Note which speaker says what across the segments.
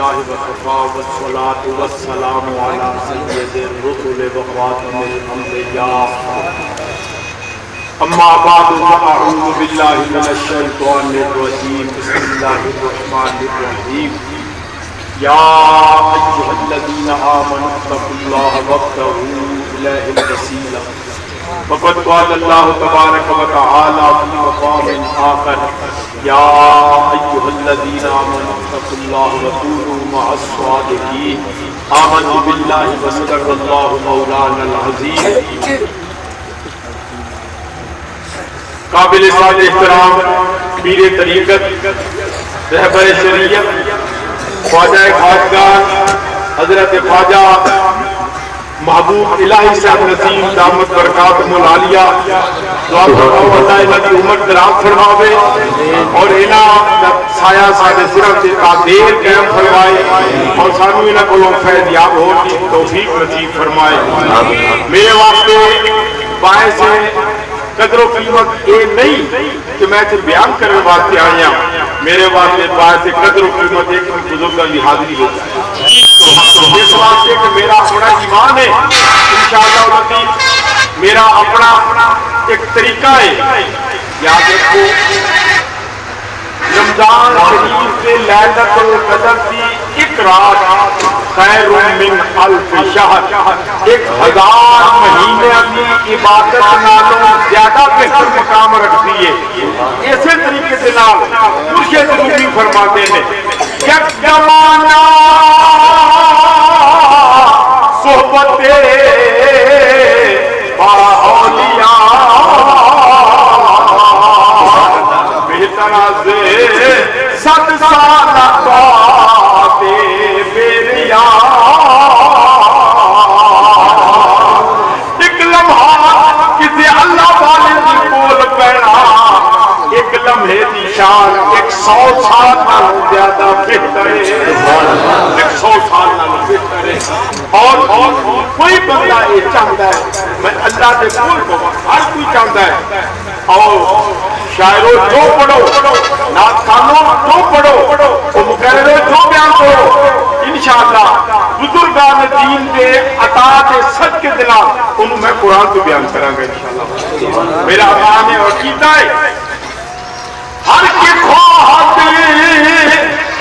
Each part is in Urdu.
Speaker 1: لله وكفى والصلاة والسلام على سيد الرسل وخاتم الأنبياء أما بعد فأعوذ بالله من الشيطان الرجيم بسم الله الرحمن الرحيم يا أيها الذين آمنوا اتقوا الله وابتغوا إليه الوسيلة وقد قال الله تبارك وتعالى في مقام آخر يا أيها الذين آمنوا اتقوا الله وكونوا مع الصادقين آمنوا بالله وصدق الله مولانا العظيم. قابل سعد احترام پیر طریقت رہبر شریعت خواجہ خواجگان حضرت خواجہ محبوب الہی صاحب نسیم دامت برکاتہم العالیہ دعا فرماؤ اللہ انہاں کی عمر دراز فرماوے اور انہاں سایہ صاحب صرف سے تعدیر قائم فرمائے اور سانو انہاں کو فیض یاب ہو کی توفیق نصیب فرمائے. میرے واسطے باعث قدر و قیمت یہ نہیں کہ میں صرف بیان کرنے واسطے آیا، میرے واسطے باعث قدر و قیمت ایک بزرگوں کی حاضری ہو جائے. اس واسطے کہ میرا اپنا ایمان ہے انشاءاللہ العزیز، میرا اپنا ایک طریقہ ہے. یاد رکھو رمضان شریف کے لیلۃ القدر کی ایک رات خیر من الف شہر، 1000 مہینے کی عبادت نالوں زیادہ بہتر مقام رکھتی ہے. اسی طریقے سے نال مرشد رومی فرماتے ہیں یک زمانہ صحبت با اولیاء بہتر از 100 سال بات بیریا. ایک لمحہ کسی اللہ والے کی بول پینا، ایک لمحے دی شان 100 سال نالوں زیادہ بہتر ہے، 100 سال نالوں بہتر ہے. اور کوئی بندہ یہ چاہتا ہے میں اللہ کے کول کو، ہر کوئی چاہتا ہے. اور شاعروں جو پڑھو، ناخانوں جو پڑھو، مقرروں جو بیان کرو، انشاءاللہ بزرگان دین کے عطا کے صدقے دلا انہوں میں قرآن کو بیان کروں گا انشاءاللہ. میرا امان ہے اور کیتا ہے ہر کے خواہد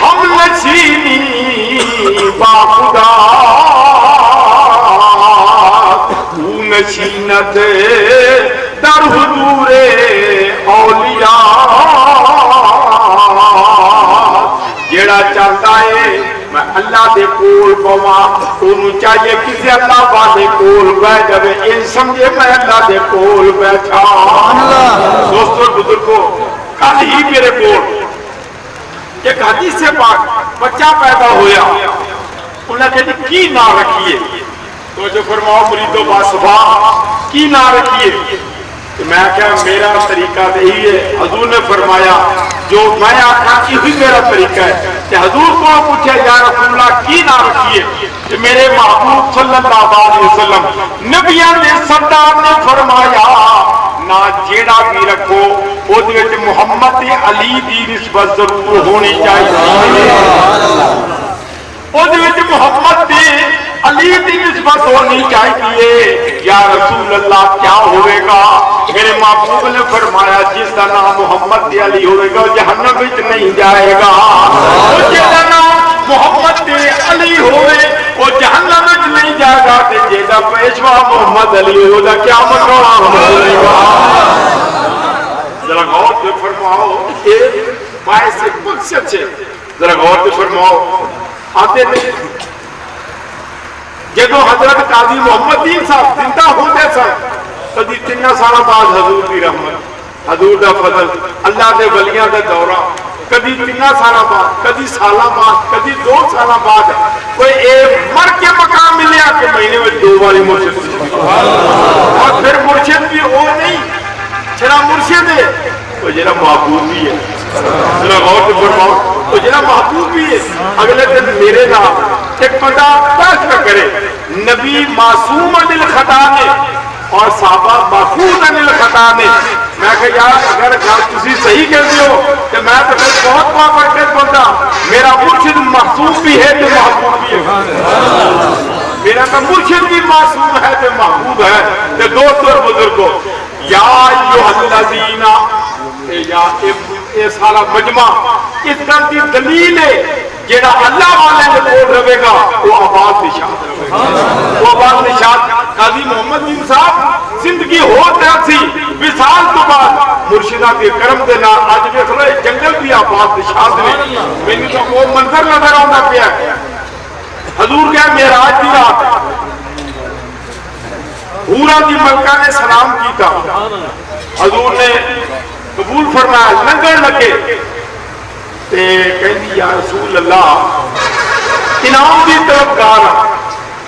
Speaker 1: ہم نشینی با خدا نشینت در حضور اولیاء. جیڑا چاہتا ہے میں اللہ دے کول پواں، انہوں چاہیے کسی اللہ والے کول بیٹھ جائے، یہ سمجھے میں اللہ دے کول بیٹھا. دوستو بزرگوں، کل ہی میرے کول ایک حدیث سے پاک بچہ پیدا ہویا، انہوں نے کہا کی نام رکھیے؟ تو جو فرماؤ مریدو باصفا کی نام رکھیے؟ تو میں کہا میرا طریقہ یہی ہے. حضور نے فرمایا جو میں آقا کی ہوئی میرا طریقہ ہے کہ حضور کو پوچھے یا رسول اللہ کی نام رکھیے؟ کہ میرے محبوب صلی اللہ علیہ وسلم نبیان نے سردار نے فرمایا نہ جیڑا بھی رکھو وہ دیکھ محمد علی دی نسبت ضرور ہونی چاہیے، وہ دیکھ محمد علی دی نسبت ہونی چاہیے. یا رسول اللہ کیا ہوئے گا؟ میرے محبوب نے فرمایا جس کا نام محمد علی ہوئے گا جہنم وچ نہیں جائے گا، جس کا نام محمد علی ہوئے وہ جہنم وچ نہیں جائے گا، جیسا پیشوا محمد علی ہوگا کیا مقام ہوئے گا. ذرا غور سے فرماؤ، یہ باعث مقصد سے ذرا غور سے فرماؤ. آتے تھے جدو حضرت قاضی محمد دین صاحب زندہ ہوتے سن، کدی 3 سال بعد حضور کی رحمت، حضور دا فضل، اللہ دے ولیاں دا دورہ، کدی 3 سال بعد، کدی سالہ بعد، کدی 2 سال بعد کوئی ایک مر کے مقام ملیا کہ مہینے میں 2 باری مرشد. اور پھر مرشد بھی وہ نہیں چھڑا مرشد ہے، وہ جنہا محبوب بھی ہے. ذرا غور سے فرماؤ، وہ جنہا محبوب بھی ہے. اگلے دن میرے نام ایک بندہ بحث نہ کرے، نبی معصوم عن الخطا نے اور صحابہ محفوظ عن الخطا نے میں کہ یار اگر تسی صحیح کہتے ہو کہ میں تو پھر بہت بابرکت بندہ، میرا مرشد محسوب بھی ہے تو محبوب بھی ہے، میرا تو مرشد بھی معصوم ہے تو محبوب ہے۔ تو دوست اور بزرگوں، یا ایھا الذین، یا یہ سارا مجمع اس گل کی دلیل ہے جیڑا اللہ والے نے بول رہے گا وہ آباد نشاد رہے گا، وہ آباد نشاد۔ قاضی محمد بن صاحب زندگی ہو طرح سی وصال تو بعد مرشدہ کے کرم دے نال اج ویکھ لو جنگل بھی آباد نشاد نے۔ مینوں تو وہ منظر نظر آਉਂਦਾ پیا، حضور گئے معراج دی رات، حورا دی ملکہ نے سلام کیتا، حضور نے قبول فرمایا، لنگن لگے تے کہندی یا رسول اللہ انعام دی طرف گار۔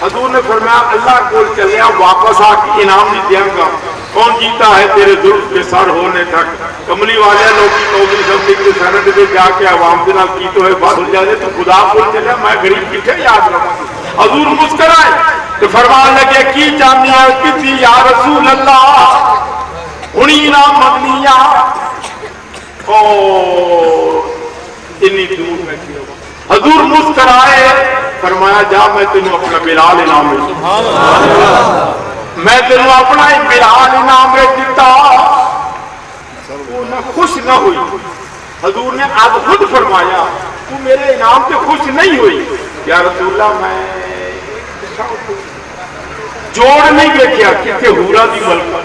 Speaker 1: حضور نے فرمایا اللہ کو چلیا واپس آ کے انعام نہیں دیاں گا، کون جیتا ہے تیرے زلف کے سر ہونے تک۔ کملی والے لوگ کی سب کے سرد دے جا کے عوام کے نال کی تو ہے بات ہو جائے تو خدا کو چلیا میں غریب کتنے یاد رکھوں۔ حضور مسکرائے تو فرمان لگے کی چاہنی ہے کسی یا رسول اللہ ہنی انعام مغنیا اتنی دور میں کیوں۔ حضور مسکرائے فرمایا جا میں تینوں اپنا بلال انعام میں تینوں اپنا بلال انعام دیتا۔ وہ نہ خوش نہ ہوئی، حضور نے آج خود فرمایا تو میرے انعام سے خوش نہیں ہوئی۔ یا رسول اللہ میں جوڑ نہیں دیکھیا کتے حورا دی ملکہ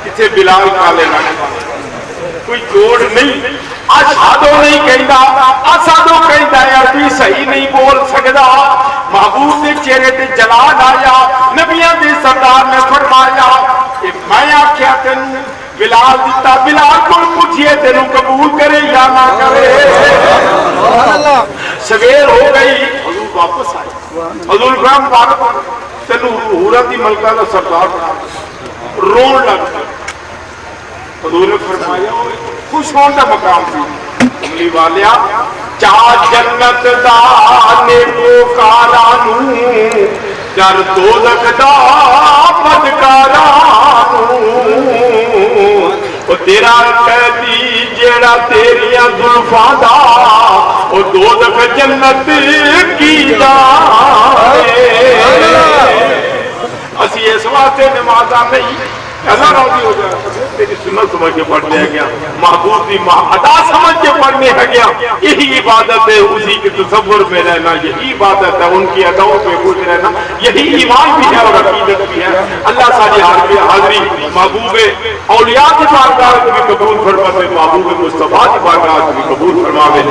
Speaker 1: کتے بلال کالے رکھا، کوئی جوڑ نہیں۔ اشہدو نہیں کہندا، اسادو کہندا عربی صحیح نہیں بول سکدا۔ محبوب کے چہرے تے جلال آیا، نبیاں دے سردار نے فرمایا کہ میں آکھیا تینوں بلال دیتا، بلال کو پوچھئے تینوں قبول کرے یا نہ کرے۔ سویر ہو گئی، حضور واپس آئے، حضور فرام پاک تینوں حورا دی ملکہ کا سردار رون لگ گیا۔ حضور نے فرمایا خوش ہون دا مقام تھی کملی والیا چاہ جنت دا نیکوکارانو در دوزخ دا بدکارانو او تیرا قیدی جیڑا تیریاں زلفاں دا او دوزخ جنت کی جائے۔ اسی اس واسطے نمازاں نہیں اللہ راضی ہو جائے تیری سنت سمجھ کے پڑھنے ہے گیا، محبوب کی ادا سمجھ کے پڑھنے ہے گیا، یہی عبادت ہے، اسی کے تصور میں رہنا یہی عبادت ہے، ان کی اداؤں پہ خوش رہنا یہی ایمان بھی ہے اور عقیدت بھی ہے۔ اللہ ساری حاضری محبوب اولیاء کی بارگاہ کو بھی قبول فرماوے، محبوب مصطفیٰ کی بارگاہ کو بھی قبول فرماوے۔